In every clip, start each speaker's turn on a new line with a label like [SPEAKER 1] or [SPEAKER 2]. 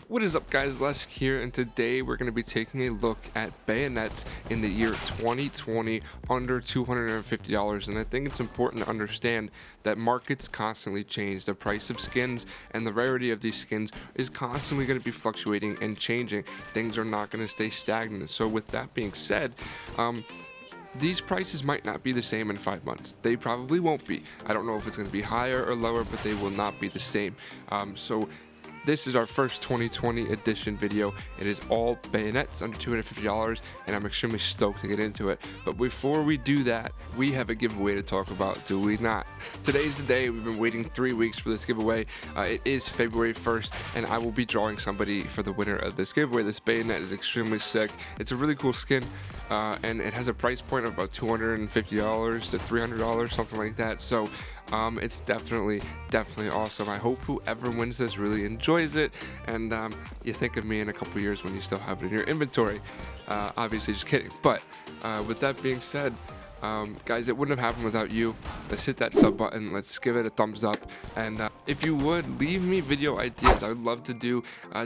[SPEAKER 1] What is up, guys? Les here, and today we're going to be taking a look at bayonets in the year 2020 under $250. And I think it's important to understand that markets constantly change. The price of skins and the rarity of these skins is constantly going to be fluctuating and changing. Things are not going to stay stagnant. So with that being said, these prices might not be the same in 5 months. They probably won't be. I don't know if it's going to be higher or lower, but they will not be the same. So this is our first 2020 edition video. It is all bayonets under $250, and I'm extremely stoked to get into it. But before we do that, we have a giveaway to talk about, do we not? Today's the day. We've been waiting 3 weeks for this giveaway. It is February 1st, and I will be drawing somebody for the winner of this giveaway. This bayonet is extremely sick. It's a really cool skin, and it has a price point of about $250 to $300, something like that. So it's definitely awesome. I hope whoever wins this really enjoys it, and you think of me in a couple years when you still have it in your inventory. Obviously, just kidding. But with that being said, guys, it wouldn't have happened without you. Let's hit that sub button. Let's give it a thumbs up. And if you would, leave me video ideas. I would love to do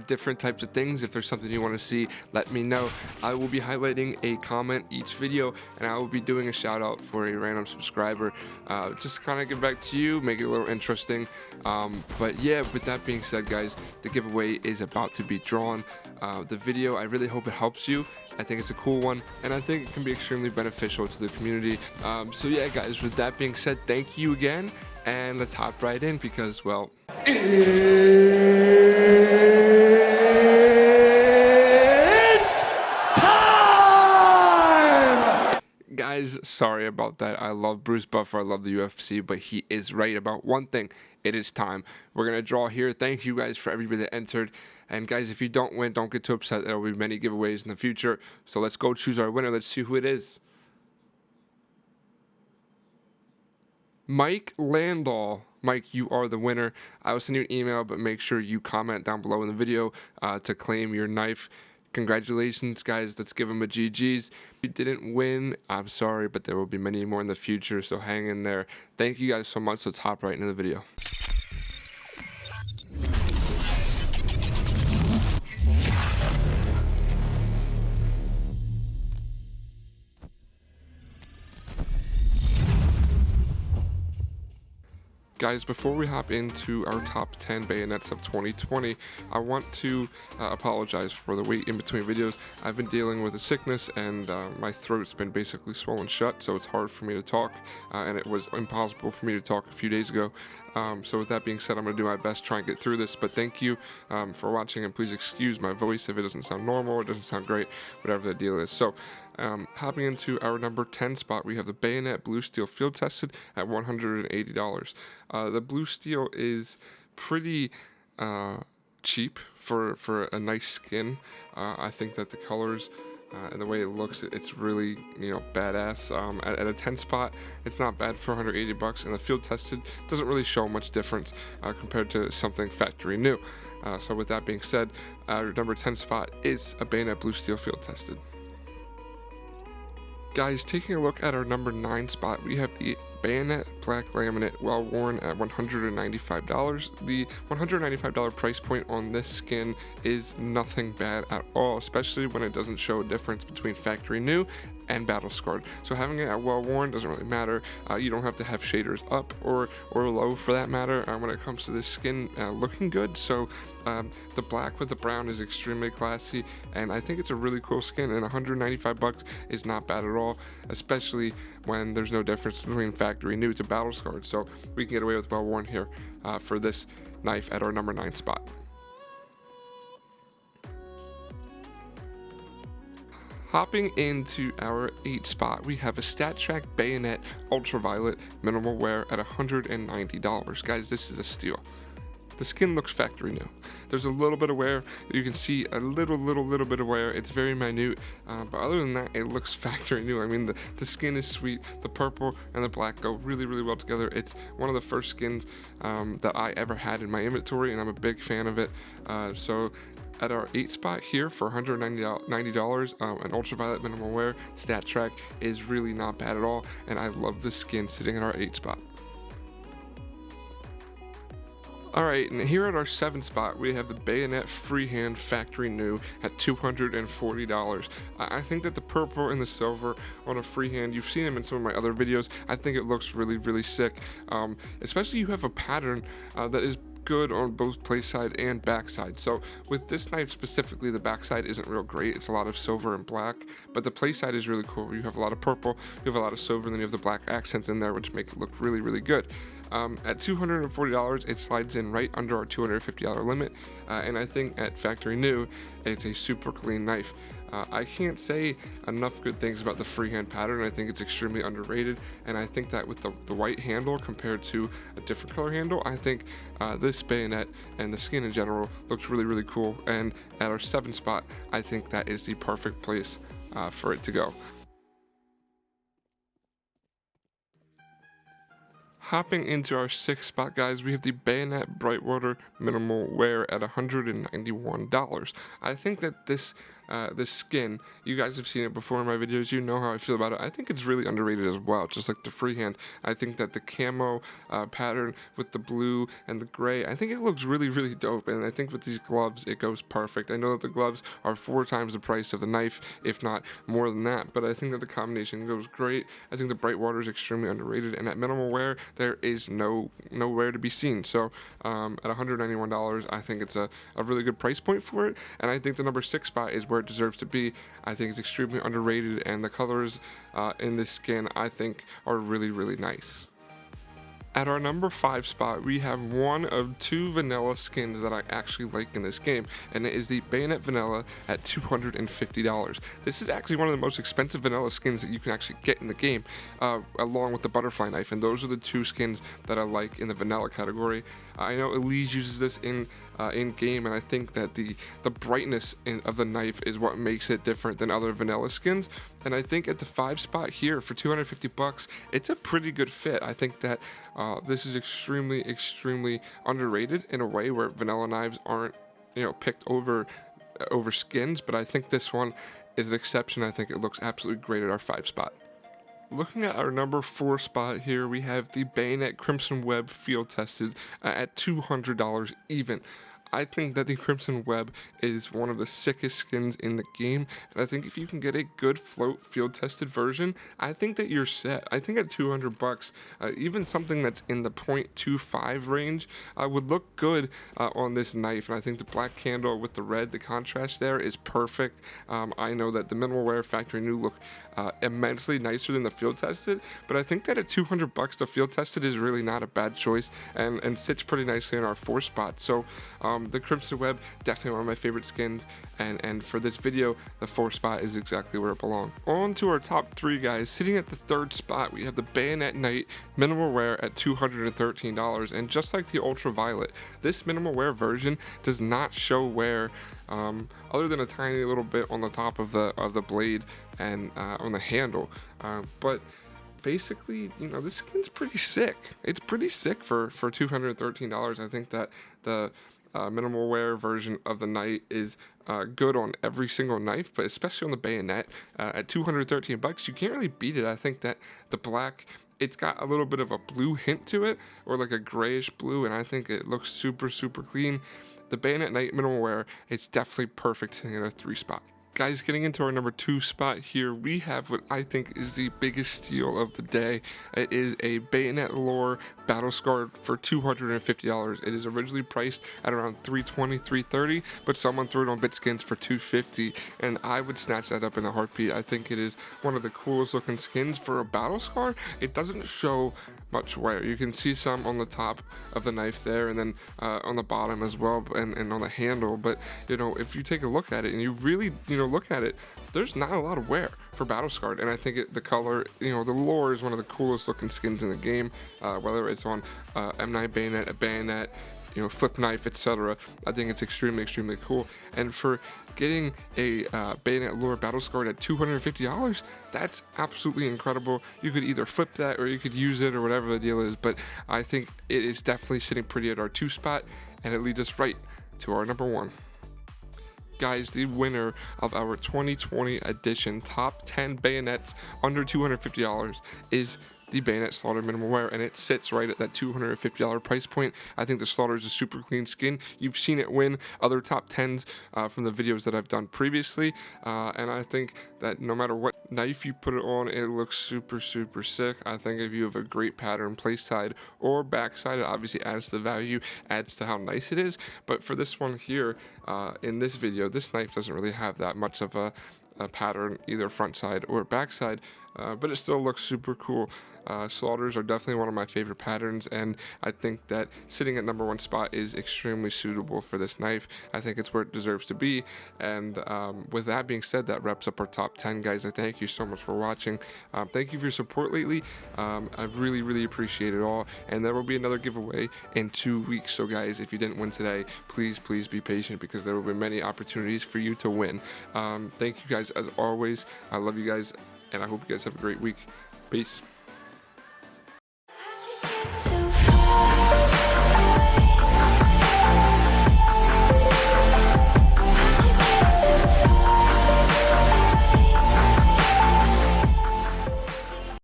[SPEAKER 1] different types of things. If there's something you want to see, let me know. I will be highlighting a comment each video, and I will be doing a shout out for a random subscriber. Just kind of get back to you, make it a little interesting. But yeah, with that being said, guys, the giveaway is about to be drawn. The video, I really hope it helps you. I think it's a cool one, and I think it can be extremely beneficial to the community. So yeah, guys, with that being said, thank you again, and let's hop right in because, well, it's time! Guys, sorry about that. I love Bruce Buffer, I love the UFC, but he is right about one thing. It is time. We're going to draw here. Thank you guys for everybody that entered. And guys, if you don't win, don't get too upset. There will be many giveaways in the future. So let's go choose our winner. Let's see who it is. Mike Landau. Mike, you are the winner. I will send you an email, but make sure you comment down below in the video to claim your knife. Congratulations, guys. Let's give him a GG's. If you didn't win, I'm sorry, but there will be many more in the future, so hang in there. Thank you guys so much. Let's hop right into the video. Guys, before we hop into our top 10 bayonets of 2020, I want to apologize for the wait in between videos. I've been dealing with a sickness, and my throat's been basically swollen shut, so it's hard for me to talk, and it was impossible for me to talk a few days ago. So with that being said, I'm going to do my best to try and get through this, but thank you for watching, and please excuse my voice if it doesn't sound normal, it doesn't sound great, whatever the deal is. So, hopping into our number 10 spot, we have the Bayonet Blue Steel Field Tested at $180. The Blue Steel is pretty cheap for a nice skin. I think that the colors and the way it looks, it's really, badass. At a 10 spot, it's not bad for $180, and the Field Tested doesn't really show much difference compared to something factory new. So with that being said, our number 10 spot is a Bayonet Blue Steel Field Tested. Guys, taking a look at our number 9 spot, we have the Bayonet Black Laminate Well Worn at $195. The $195 price point on this skin is nothing bad at all, especially when it doesn't show a difference between factory new and battle scarred. So having it at well worn doesn't really matter. You don't have to have shaders up or low for that matter when it comes to this skin looking good. So the black with the brown is extremely classy, and I think it's a really cool skin, and $195 is not bad at all, especially when there's no difference between factory new to battle scarred. So we can get away with well worn here for this knife at our number 9 spot. Hopping into our 8 spot, we have a StatTrak Bayonet Ultraviolet Minimal Wear at $190. Guys, this is a steal. The skin looks factory new. There's a little bit of wear. You can see a little bit of wear. It's very minute, but other than that, it looks factory new. I mean, the skin is sweet. The purple and the black go really well together. It's one of the first skins that I ever had in my inventory, and I'm a big fan of it. So at our 8 spot here for $190, an ultraviolet minimal wear StatTrak is really not bad at all, and I love this skin sitting in our 8 spot. All right, and here at our 7th spot, we have the Bayonet Freehand Factory New at $240. I think that the purple and the silver on a freehand, you've seen them in some of my other videos. I think it looks really, really sick. Especially you have a pattern that is good on both play side and backside. So with this knife specifically, the backside isn't real great. It's a lot of silver and black, but the play side is really cool. You have a lot of purple, you have a lot of silver, and then you have the black accents in there, which make it look really, really good. At $240, it slides in right under our $250 limit, and I think at factory new, it's a super clean knife. I can't say enough good things about the freehand pattern. I think it's extremely underrated, and I think that with the white handle compared to a different color handle, I think this bayonet and the skin in general looks really, really cool. And at our 7th spot, I think that is the perfect place for it to go. Hopping into our 6th spot, guys, we have the Bayonet Brightwater Minimal Wear at $191. I think that this skin, you guys have seen it before in my videos, you know how I feel about it. I think it's really underrated as well, just like the freehand. I think that the camo pattern with the blue and the gray, I think it looks really, really dope, and I think with these gloves, it goes perfect. I know that the gloves are 4 times the price of the knife, if not more than that, but I think that the combination goes great. I think the Brightwater is extremely underrated, and at minimal wear, there is nowhere to be seen. So at $191, I think it's a really good price point for it, and I think the number 6 spot is where it deserves to be. I think it's extremely underrated, and the colors in this skin, I think, are really, really nice. At our number 5 spot, we have one of 2 vanilla skins that I actually like in this game, and it is the Bayonet Vanilla at $250. This is actually one of the most expensive vanilla skins that you can actually get in the game, along with the butterfly knife, and those are the 2 skins that I like in the vanilla category. I know Elise uses this in game, and I think that the brightness of the knife is what makes it different than other vanilla skins. And I think at the 5 spot here for $250, it's a pretty good fit. I think that this is extremely underrated in a way where vanilla knives aren't, picked over skins, but I think this one is an exception. I think it looks absolutely great at our 5 spot. Looking at our number 4 spot here, we have the Bayonet Crimson Web Field Tested at $200 even. I think that the Crimson Web is one of the sickest skins in the game, and I think if you can get a good float field tested version, I think that you're set. I think at $200, even something that's in the 0.25 range would look good on this knife, and I think the black candle with the red, the contrast there is perfect. I know that the minimal wear factory new look immensely nicer than the field tested, but I think that at $200, the field tested is really not a bad choice, and sits pretty nicely in our 4 spot. So the Crimson Web, definitely one of my favorite skins, and for this video, the 4 spot is exactly where it belongs. On to our top 3, guys. Sitting at the 3rd spot, we have the Bayonet Knight Minimal Wear at $213, and just like the Ultraviolet, this minimal wear version does not show wear other than a tiny little bit on the top of the blade and on the handle, but basically, this skin's pretty sick. It's pretty sick for $213. I think that the minimal wear version of the Knight is good on every single knife, but especially on the Bayonet at $213, you can't really beat it. I think that the black, it's got a little bit of a blue hint to it, or like a grayish blue, and I think it looks super clean. The Bayonet Knight minimal wear, it's definitely perfect sitting at a 3 spot. Guys, getting into our number 2 spot here, we have what I think is the biggest steal of the day. It is a Bayonet Lore Battle Scar for $250. It is originally priced at around $320, $330, but someone threw it on Bitskins for $250, and I would snatch that up in a heartbeat. I think it is one of the coolest looking skins for a Battle Scar. It doesn't show much wear. You can see some on the top of the knife there, and then on the bottom as well, and on the handle, but if you take a look at it and you really look at it, there's not a lot of wear for Battle Scarred, and I think the color, the Lore is one of the coolest looking skins in the game, whether it's on M9 Bayonet, a Bayonet, flip knife, etc. I think it's extremely cool, and for getting a Bayonet Lore Battle Scarred at $250, that's absolutely incredible. You could either flip that or you could use it or whatever the deal is, but I think it is definitely sitting pretty at our 2 spot, and it leads us right to our number 1. Guys, the winner of our 2020 edition top 10 bayonets under $250 is the Bayonet Slaughter minimal wear, and it sits right at that $250 price point. I think the Slaughter is a super clean skin. You've seen it win other top 10s from the videos that I've done previously, and I think that no matter what knife you put it on, it looks super sick. I think if you have a great pattern place side or backside, it obviously adds to the value, adds to how nice it is. But for this one here, in this video, this knife doesn't really have that much of a pattern, either front side or back side, but it still looks super cool. Slaughters are definitely one of my favorite patterns, and I think that sitting at #1 spot is extremely suitable for this knife. I think it's where it deserves to be. And with that being said, that wraps up our top 10, guys. I thank you so much for watching. Thank you for your support lately. I really appreciate it all, and there will be another giveaway in 2 weeks. So guys, if you didn't win today, please be patient, because there will be many opportunities for you to win. Thank you guys as always. I love you guys, and I hope you guys have a great week. Peace.